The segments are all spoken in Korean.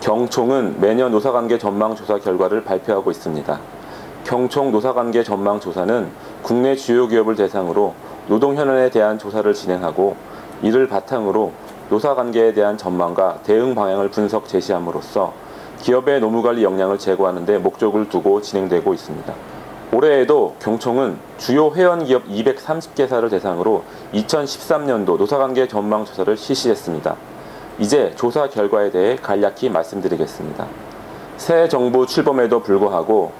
경총은 매년 노사관계 전망조사 결과를 발표하고 있습니다. 경총 노사관계 전망조사는 국내 주요 기업을 대상으로 노동 현안에 대한 조사를 진행하고 이를 바탕으로 노사관계에 대한 전망과 대응 방향을 분석 제시함으로써 기업의 노무관리 역량을 제고하는 데 목적을 두고 진행되고 있습니다. 올해에도 경총은 주요 회원기업 230개사를 대상으로 2013년도 노사관계 전망조사를 실시했습니다. 이제 조사 결과에 대해 간략히 말씀드리겠습니다. 새 정부 출범에도 불구하고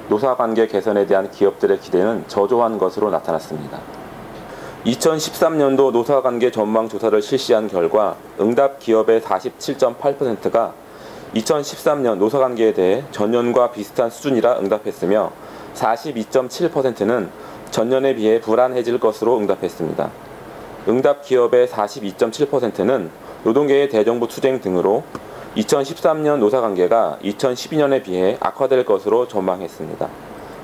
노사관계 개선에 대한 기업들의 기대는 저조한 것으로 나타났습니다. 2013년도 노사관계 전망조사를 실시한 결과 응답 기업의 47.8%가 2013년 노사관계에 대해 전년과 비슷한 수준이라 응답했으며 42.7%는 전년에 비해 불안해질 것으로 응답했습니다. 응답 기업의 42.7%는 노동계의 대정부 투쟁 등으로 2013년 노사관계가 2012년에 비해 악화될 것으로 전망했습니다.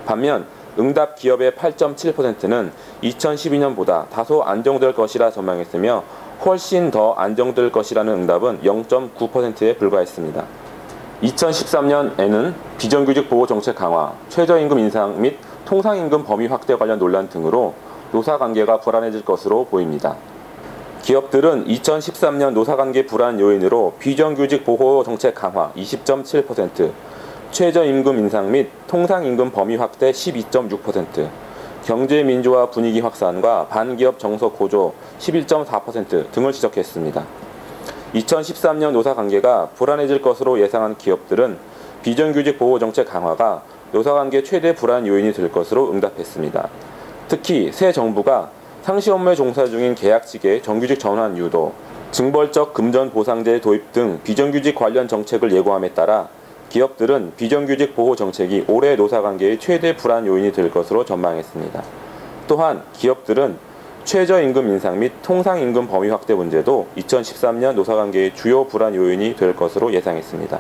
반면 응답 기업의 8.7%는 2012년보다 다소 안정될 것이라 전망했으며 훨씬 더 안정될 것이라는 응답은 0.9%에 불과했습니다. 2013년에는 비정규직 보호 정책 강화, 최저임금 인상 및 통상임금 범위 확대 관련 논란 등으로 노사관계가 불안해질 것으로 보입니다. 기업들은 2013년 노사관계 불안 요인으로 비정규직 보호 정책 강화 20.7%, 최저임금 인상 및 통상임금 범위 확대 12.6%, 경제민주화 분위기 확산과 반기업 정서 고조 11.4% 등을 지적했습니다. 2013년 노사관계가 불안해질 것으로 예상한 기업들은 비정규직 보호 정책 강화가 노사관계 최대 불안 요인이 될 것으로 응답했습니다. 특히 새 정부가 상시 업무에 종사 중인 계약직의 정규직 전환 유도, 징벌적 금전 보상제 도입 등 비정규직 관련 정책을 예고함에 따라 기업들은 비정규직 보호 정책이 올해 노사관계의 최대 불안 요인이 될 것으로 전망했습니다. 또한 기업들은 최저임금 인상 및 통상임금 범위 확대 문제도 2013년 노사관계의 주요 불안 요인이 될 것으로 예상했습니다.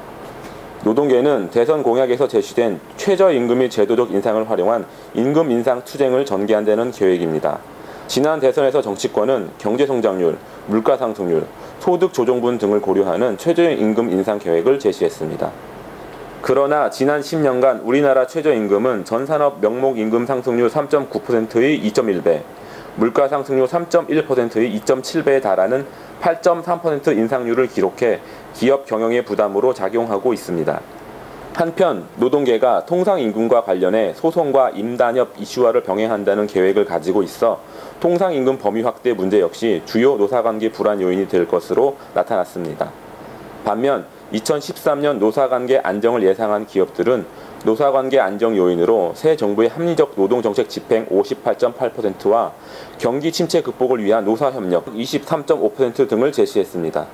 노동계는 대선 공약에서 제시된 최저임금 및 제도적 인상을 활용한 임금 인상 투쟁을 전개한다는 계획입니다. 지난 대선에서 정치권은 경제성장률, 물가상승률, 소득조정분 등을 고려하는 최저임금 인상 계획을 제시했습니다. 그러나 지난 10년간 우리나라 최저임금은 전산업 명목임금 상승률 3.9%의 2.1배, 물가상승률 3.1%의 2.7배에 달하는 8.3% 인상률을 기록해 기업 경영의 부담으로 작용하고 있습니다. 한편 노동계가 통상임금과 관련해 소송과 임단협 이슈화를 병행한다는 계획을 가지고 있어 통상임금 범위 확대 문제 역시 주요 노사관계 불안 요인이 될 것으로 나타났습니다. 반면 2013년 노사관계 안정을 예상한 기업들은 노사관계 안정 요인으로 새 정부의 합리적 노동정책 집행 58.8%와 경기 침체 극복을 위한 노사협력 23.5% 등을 제시했습니다.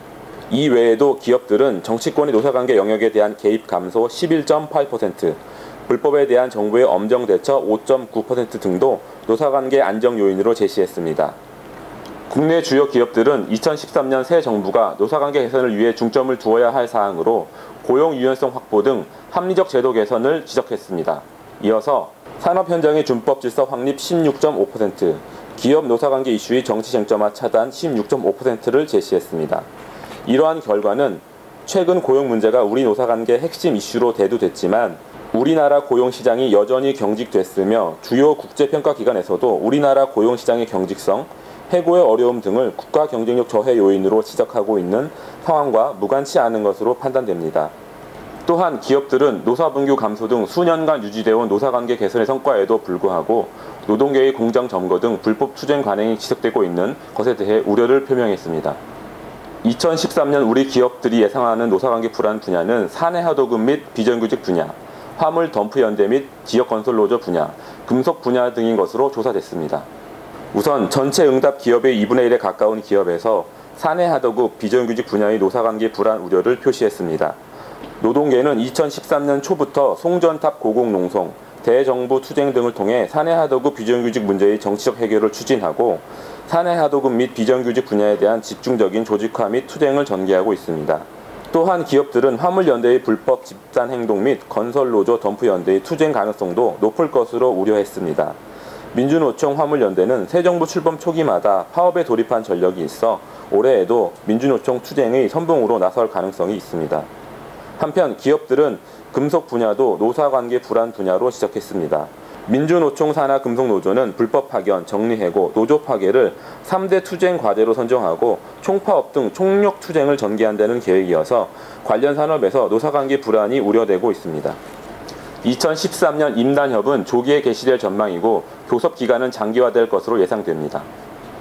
이 외에도 기업들은 정치권의 노사관계 영역에 대한 개입 감소 11.8%, 불법에 대한 정부의 엄정 대처 5.9% 등도 노사관계 안정 요인으로 제시했습니다. 국내 주요 기업들은 2013년 새 정부가 노사관계 개선을 위해 중점을 두어야 할 사항으로 고용 유연성 확보 등 합리적 제도 개선을 지적했습니다. 이어서 산업 현장의 준법 질서 확립 16.5%, 기업 노사관계 이슈의 정치 쟁점화 차단 16.5%를 제시했습니다. 이러한 결과는 최근 고용 문제가 우리 노사관계 핵심 이슈로 대두됐지만 우리나라 고용시장이 여전히 경직됐으며 주요 국제평가기관에서도 우리나라 고용시장의 경직성, 해고의 어려움 등을 국가 경쟁력 저해 요인으로 지적하고 있는 상황과 무관치 않은 것으로 판단됩니다. 또한 기업들은 노사분규 감소 등 수년간 유지되어온 노사관계 개선의 성과에도 불구하고 노동계의 공장 점거 등 불법 투쟁 관행이 지속되고 있는 것에 대해 우려를 표명했습니다. 2013년 우리 기업들이 예상하는 노사관계 불안 분야는 사내하도급 및 비정규직 분야, 화물 덤프 연대 및 지역 건설 노조 분야, 금속 분야 등인 것으로 조사됐습니다. 우선 전체 응답 기업의 2분의 1에 가까운 기업에서 사내하도급 비정규직 분야의 노사관계 불안 우려를 표시했습니다. 노동계는 2013년 초부터 송전탑 고공농성, 대정부 투쟁 등을 통해 사내하도급 비정규직 문제의 정치적 해결을 추진하고 사내하도급 및 비정규직 분야에 대한 집중적인 조직화 및 투쟁을 전개하고 있습니다. 또한 기업들은 화물연대의 불법 집단 행동 및 건설노조 덤프연대의 투쟁 가능성도 높을 것으로 우려했습니다. 민주노총 화물연대는 새 정부 출범 초기마다 파업에 돌입한 전력이 있어 올해에도 민주노총 투쟁의 선봉으로 나설 가능성이 있습니다. 한편 기업들은 금속 분야도 노사관계 불안 분야로 지적했습니다. 민주노총 산하 금속노조는 불법 파견, 정리해고, 노조 파괴를 3대 투쟁 과제로 선정하고 총파업 등 총력 투쟁을 전개한다는 계획이어서 관련 산업에서 노사관계 불안이 우려되고 있습니다. 2013년 임단협은 조기에 개시될 전망이고 교섭 기간은 장기화될 것으로 예상됩니다.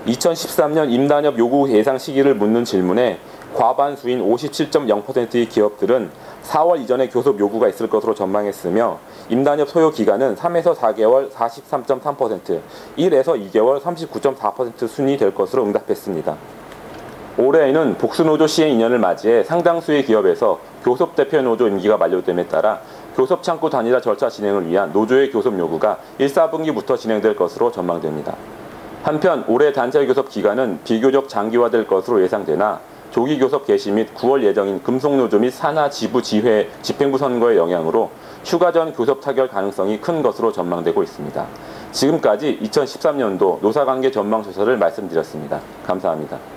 2013년 임단협 요구 예상 시기를 묻는 질문에 과반수인 57.0%의 기업들은 4월 이전에 교섭 요구가 있을 것으로 전망했으며 임단협 소요 기간은 3에서 4개월 43.3%, 1에서 2개월 39.4% 순이 될 것으로 응답했습니다. 올해에는 복수노조 시행 2년을 맞이해 상당수의 기업에서 교섭 대표 노조 임기가 만료됨에 따라 교섭 창구 단일화 절차 진행을 위한 노조의 교섭 요구가 1, 4분기부터 진행될 것으로 전망됩니다. 한편 올해 단체 교섭 기간은 비교적 장기화될 것으로 예상되나 조기 교섭 개시 및 9월 예정인 금속노조 및 산하 지부 지회 집행부 선거의 영향으로 휴가 전 교섭 타결 가능성이 큰 것으로 전망되고 있습니다. 지금까지 2013년도 노사관계 전망조사를 말씀드렸습니다. 감사합니다.